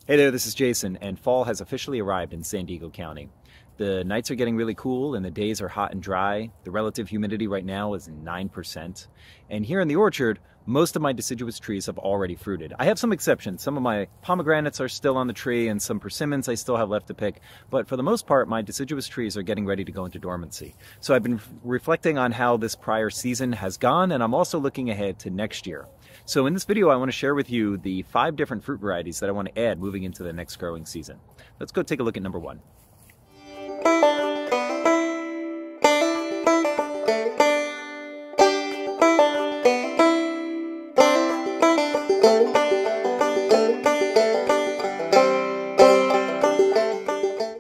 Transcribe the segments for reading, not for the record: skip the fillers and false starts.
Hey there, this is Jason, and fall has officially arrived in San Diego County. The nights are getting really cool and the days are hot and dry. The relative humidity right now is 9%. And here in the orchard, most of my deciduous trees have already fruited. I have some exceptions. Some of my pomegranates are still on the tree and some persimmons I still have left to pick. But for the most part, my deciduous trees are getting ready to go into dormancy. So I've been reflecting on how this prior season has gone, and I'm also looking ahead to next year. So in this video, I want to share with you the 5 different fruit varieties that I want to add moving into the next growing season. Let's go take a look at number 1.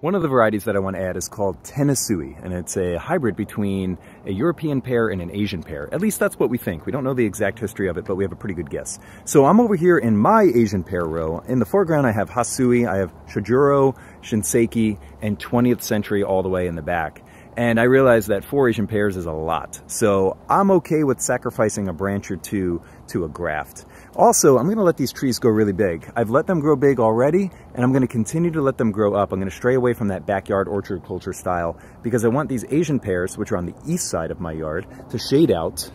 One of the varieties that I want to add is called Tennosui, and it's a hybrid between a European pear and an Asian pear. At least that's what we think. We don't know the exact history of it, but we have a pretty good guess. So I'm over here in my Asian pear row. In the foreground, I have Hasui, I have Shojuro, Shinseki, and 20th century all the way in the back. And I realize that 4 Asian pears is a lot. So I'm okay with sacrificing a branch or two to a graft. Also, I'm going to let these trees go really big. I've let them grow big already, and I'm going to continue to let them grow up. I'm going to stray away from that backyard orchard culture style because I want these Asian pears, which are on the east side of my yard, to shade out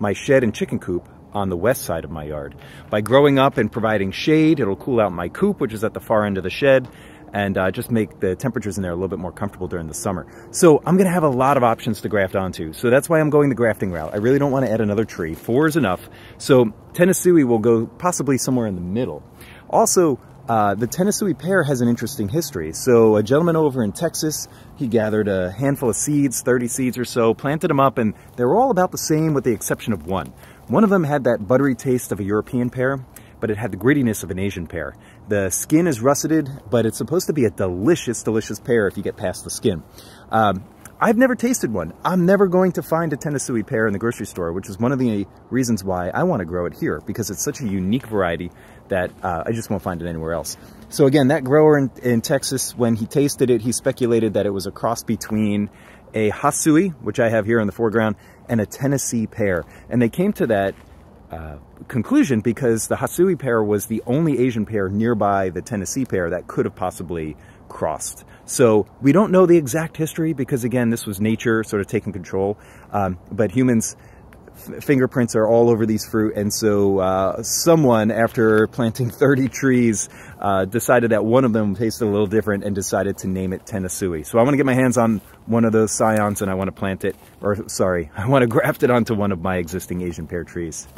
my shed and chicken coop on the west side of my yard. By growing up and providing shade, it'll cool out my coop, which is at the far end of the shed, and just make the temperatures in there a little bit more comfortable during the summer. So I'm going to have a lot of options to graft onto. So that's why I'm going the grafting route. I really don't want to add another tree. 4 is enough. So Tennesui will go possibly somewhere in the middle. Also, the Tennesui pear has an interesting history. So a gentleman over in Texas, he gathered a handful of seeds, 30 seeds or so, planted them up, and they were all about the same with the exception of one. One of them had that buttery taste of a European pear, but it had the grittiness of an Asian pear. The skin is russeted, but it's supposed to be a delicious, delicious pear if you get past the skin. I've never tasted one. I'm never going to find a Tennesui pear in the grocery store, which is one of the reasons why I want to grow it here, because it's such a unique variety that I just won't find it anywhere else. So again, that grower in Texas, when he tasted it, he speculated that it was a cross between a Hasui, which I have here in the foreground, and a Tennessee pear. And they came to that conclusion because the Hasui pear was the only Asian pear nearby the Tennessee pear that could have possibly crossed. So we don't know the exact history because, again, this was nature sort of taking control, but humans' fingerprints are all over these fruit, and so someone, after planting 30 trees, decided that one of them tasted a little different and decided to name it Tennesui. So I want to get my hands on one of those scions and I want to plant it, or sorry, I want to graft it onto one of my existing Asian pear trees.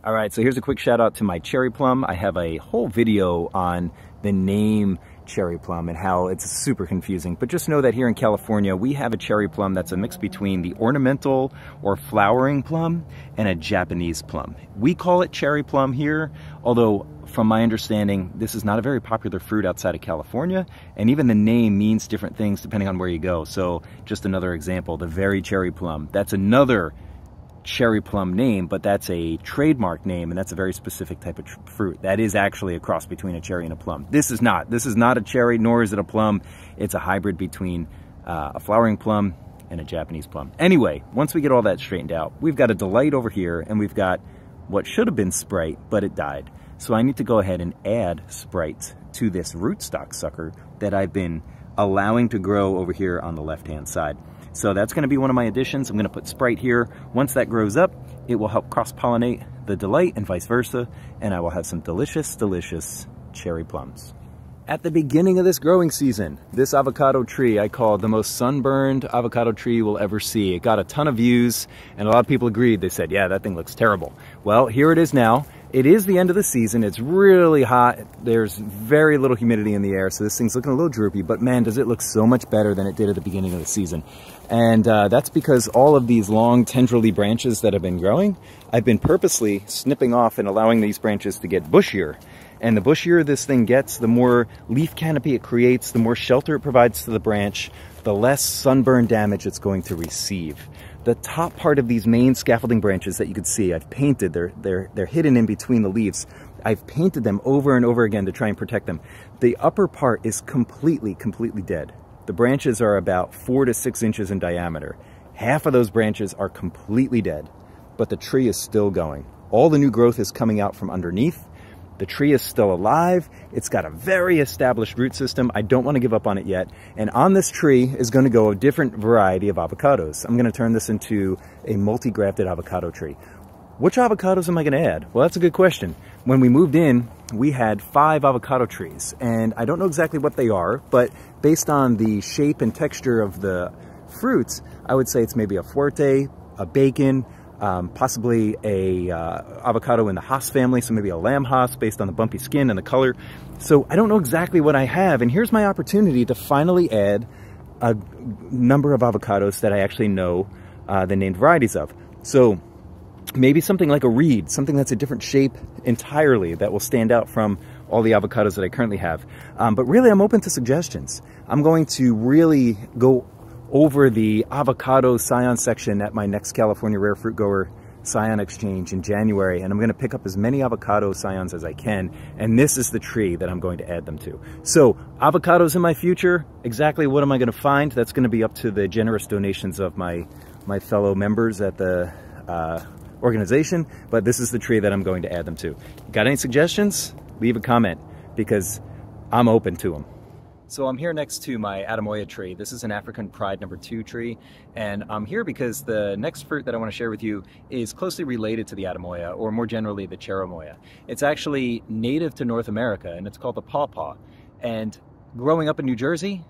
All right, so here's a quick shout out to my cherry plum. I have a whole video on the name cherry plum and how it's super confusing, but just know that here in California we have a cherry plum that's a mix between the ornamental or flowering plum and a Japanese plum. We call it cherry plum here, although from my understanding this is not a very popular fruit outside of California, and even the name means different things depending on where you go. So just another example, the very cherry plum, that's another cherry plum name, but that's a trademark name, and that's a very specific type of fruit. That is actually a cross between a cherry and a plum. This is not a cherry, nor is it a plum. It's a hybrid between a flowering plum and a Japanese plum. Anyway, once we get all that straightened out, we've got a delight over here, and we've got what should have been Sprite, but it died. So I need to go ahead and add Sprite to this rootstock sucker that I've been allowing to grow over here on the left-hand side. So that's going to be one of my additions. I'm going to put Sprite here. Once that grows up, it will help cross-pollinate the delight and vice versa, and I will have some delicious, delicious cherry plums. At the beginning of this growing season, this avocado tree I called the most sunburned avocado tree you will ever see. It got a ton of views, and a lot of people agreed. They said, yeah, that thing looks terrible. Well, here it is now. It is the end of the season. It's really hot. There's very little humidity in the air, so this thing's looking a little droopy, but man, does it look so much better than it did at the beginning of the season. And that's because all of these long tendrily branches that have been growing, I've been purposely snipping off and allowing these branches to get bushier. And the bushier this thing gets, the more leaf canopy it creates, the more shelter it provides to the branch, the less sunburn damage it's going to receive. The top part of these main scaffolding branches that you can see, I've painted, they're hidden in between the leaves. I've painted them over and over again to try and protect them. The upper part is completely dead. The branches are about 4 to 6 inches in diameter. Half of those branches are completely dead, but the tree is still going. All the new growth is coming out from underneath, The tree is still alive. It's got a very established root system. I don't want to give up on it yet. And on this tree is going to go a different variety of avocados. I'm going to turn this into a multi-grafted avocado tree. Which avocados am I going to add? Well, that's a good question. When we moved in, we had 5 avocado trees, and I don't know exactly what they are, but based on the shape and texture of the fruits, I would say it's maybe a fuerte, a bacon, possibly a avocado in the Hass family, so maybe a lamb Hass based on the bumpy skin and the color. So I don't know exactly what I have, and here's my opportunity to finally add a number of avocados that I actually know the named varieties of. So maybe something like a reed, something that's a different shape entirely that will stand out from all the avocados that I currently have. But really, I'm open to suggestions. I'm going to really go over the avocado scion section at my next California Rare Fruit Grower Scion Exchange in January, and I'm going to pick up as many avocado scions as I can, and this is the tree that I'm going to add them to. So, avocados in my future, exactly what am I going to find? That's going to be up to the generous donations of my fellow members at the organization, but this is the tree that I'm going to add them to. Got any suggestions? Leave a comment, because I'm open to them. So I'm here next to my Atemoya tree. This is an African Pride #2 tree, and I'm here because the next fruit that I want to share with you is closely related to the Atemoya, or more generally the cherimoya. It's actually native to North America, and it's called the Pawpaw. And growing up in New Jersey,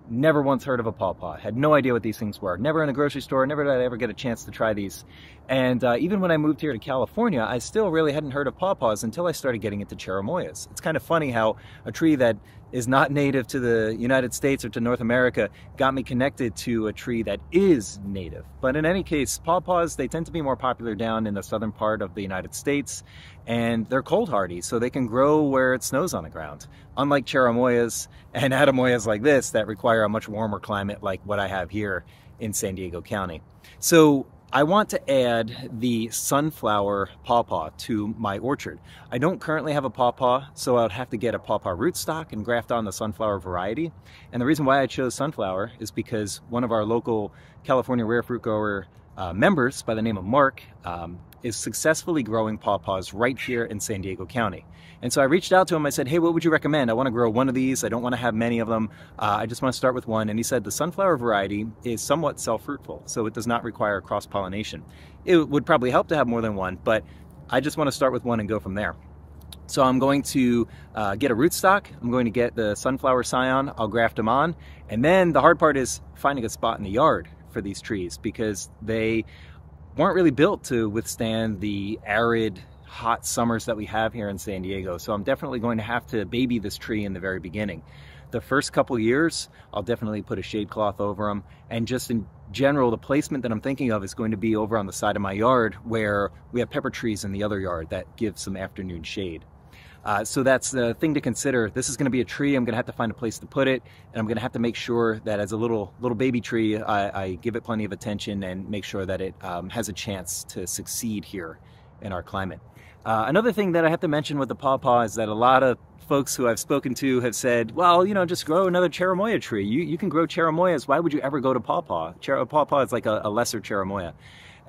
never once heard of a pawpaw. Had no idea what these things were. Never in a grocery store, never did I ever get a chance to try these. And even when I moved here to California, I still really hadn't heard of pawpaws until I started getting into cherimoyas. It's kind of funny how a tree that is not native to the United States or to North America got me connected to a tree that is native. But in any case, pawpaws, they tend to be more popular down in the southern part of the United States, and they're cold hardy, so they can grow where it snows on the ground. Unlike cherimoyas and atemoyas like this that require a much warmer climate like what I have here in San Diego County. So I want to add the sunflower pawpaw to my orchard. I don't currently have a pawpaw, so I would have to get a pawpaw rootstock and graft on the sunflower variety. And the reason why I chose sunflower is because one of our local California Rare Fruit Grower members by the name of Mark is successfully growing pawpaws right here in San Diego County. And so I reached out to him. I said, hey, what would you recommend? I want to grow one of these. I don't want to have many of them. I just want to start with one. And he said the sunflower variety is somewhat self-fruitful, so it does not require cross-pollination. It would probably help to have more than one, but I just want to start with one and go from there. So I'm going to get a rootstock. I'm going to get the sunflower scion. I'll graft them on. And then the hard part is finding a spot in the yard for these trees, because they weren't really built to withstand the arid, hot summers that we have here in San Diego. So I'm definitely going to have to baby this tree in the very beginning. The first couple years, I'll definitely put a shade cloth over them. And just in general, the placement that I'm thinking of is going to be over on the side of my yard where we have pepper trees in the other yard that give some afternoon shade. So that's the thing to consider. This is going to be a tree. I'm going to have to find a place to put it, and I'm going to have to make sure that as a little baby tree, I give it plenty of attention and make sure that it has a chance to succeed here in our climate. Another thing that I have to mention with the pawpaw is that a lot of folks who I've spoken to have said, well, you know, just grow another cherimoya tree. You can grow cherimoyas. Why would you ever go to pawpaw? Pawpaw is like a lesser cherimoya.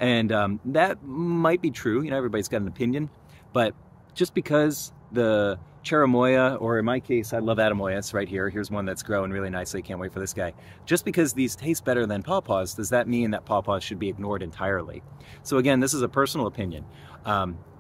And that might be true. You know, everybody's got an opinion. But just because the cherimoya, or in my case, I love atemoyas right here. Here's one that's growing really nicely. Can't wait for this guy. Just because these taste better than pawpaws, does that mean that pawpaws should be ignored entirely? So again, this is a personal opinion.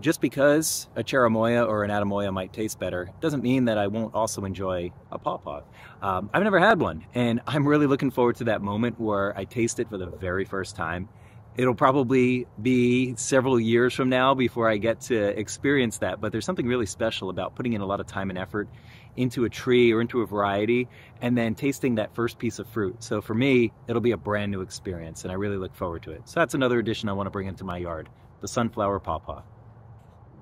Just because a cherimoya or an atemoya might taste better doesn't mean that I won't also enjoy a pawpaw. I've never had one, and I'm really looking forward to that moment where I taste it for the very first time. It'll probably be several years from now before I get to experience that, but there's something really special about putting in a lot of time and effort into a tree or into a variety and then tasting that first piece of fruit. So for me, it'll be a brand new experience, and I really look forward to it. So that's another addition I want to bring into my yard, the sunflower pawpaw.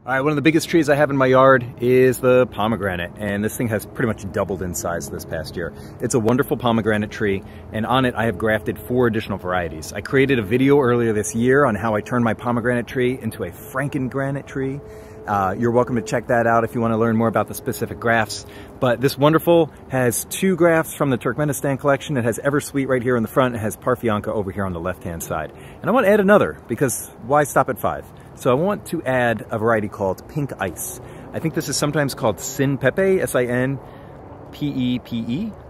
All right, one of the biggest trees I have in my yard is the pomegranate, and this thing has pretty much doubled in size this past year. It's a wonderful pomegranate tree, and on it I have grafted 4 additional varieties. I created a video earlier this year on how I turned my pomegranate tree into a Frankengranate tree. You're welcome to check that out if you want to learn more about the specific grafts. But this wonderful has 2 grafts from the Turkmenistan collection. It has Eversweet right here in the front. It has Parfianka over here on the left-hand side. And I want to add another, because why stop at 5? So I want to add a variety called Pink Ice. I think this is sometimes called Sin Pepe, S-I-N-P-E-P-E.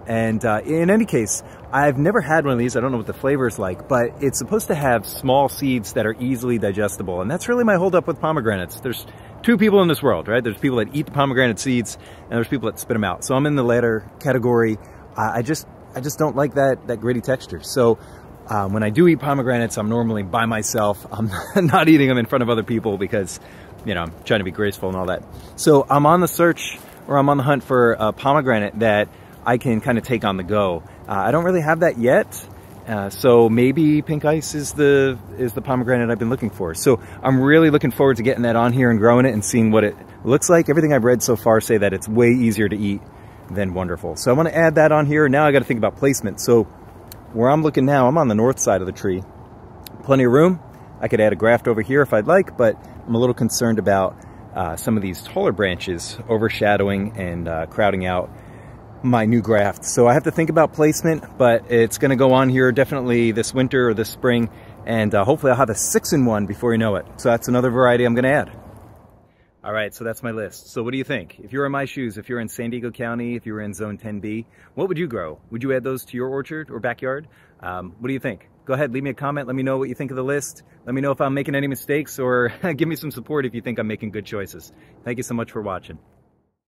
And in any case, I've never had one of these. I don't know what the flavor is like, but it's supposed to have small seeds that are easily digestible. And that's really my holdup with pomegranates. There's two people in this world, right? There's people that eat the pomegranate seeds, and there's people that spit them out. So I'm in the latter category. I just don't like that gritty texture. So when I do eat pomegranates, I'm normally by myself. I'm not eating them in front of other people because, you know, I'm trying to be graceful and all that. So I'm on the search, or I'm on the hunt for a pomegranate that I can kind of take on the go. I don't really have that yet. So maybe pink ice is the pomegranate I've been looking for. So I'm really looking forward to getting that on here and growing it and seeing what it looks like. Everything I've read so far say that it's way easier to eat than wonderful. So I want to add that on here. Now I got to think about placement. So where I'm looking now, I'm on the north side of the tree. Plenty of room. I could add a graft over here if I'd like, but I'm a little concerned about some of these taller branches overshadowing and crowding out my new graft. So I have to think about placement, but it's going to go on here definitely this winter or this spring, and hopefully I'll have a 6-in-1 before you know it. So that's another variety I'm going to add. All right, so that's my list. So what do you think? If you're in my shoes, if you're in San Diego County, if you were in Zone 10B, what would you grow? Would you add those to your orchard or backyard? What do you think? Go ahead, leave me a comment. Let me know what you think of the list. Let me know if I'm making any mistakes, or give me some support if you think I'm making good choices. Thank you so much for watching.